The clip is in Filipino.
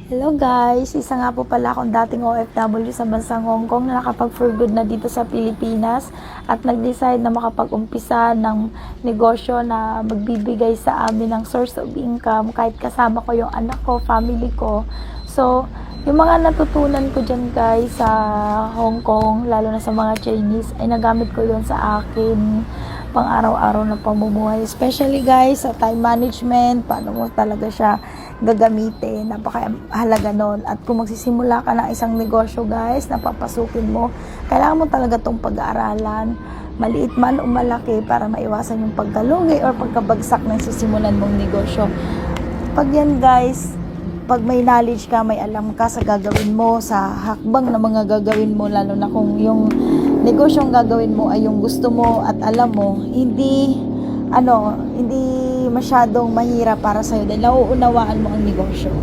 Hello guys! Isa nga po pala akong dating OFW sa bansang Hong Kong na nakapag-for good na dito sa Pilipinas at nag-decide na makapag-umpisa ng negosyo na magbibigay sa amin ng source of income kahit kasama ko yung anak ko, family ko. So, yung mga natutunan ko dyan guys sa Hong Kong, lalo na sa mga Chinese, ay nagamit ko yun sa akin pang araw-araw na pamumuhay. Especially guys, sa time management, paano mo talaga siya gagamitin. Napakahalaga nun. At kung magsisimula ka ng isang negosyo guys, napapasukin mo, kailangan mo talaga tong pag-aaralan. Maliit man o malaki para maiwasan yung pagkalugi or pagkabagsak ng sisimulan mong negosyo. Pag yan guys, pag may knowledge ka, may alam ka sa gagawin mo, sa hakbang na mga gagawin mo, lalo na kung yung negosyong gagawin mo ay yung gusto mo at alam mo, hindi masyadong mahirap para sa'yo dahil nauunawaan mo ang negosyo.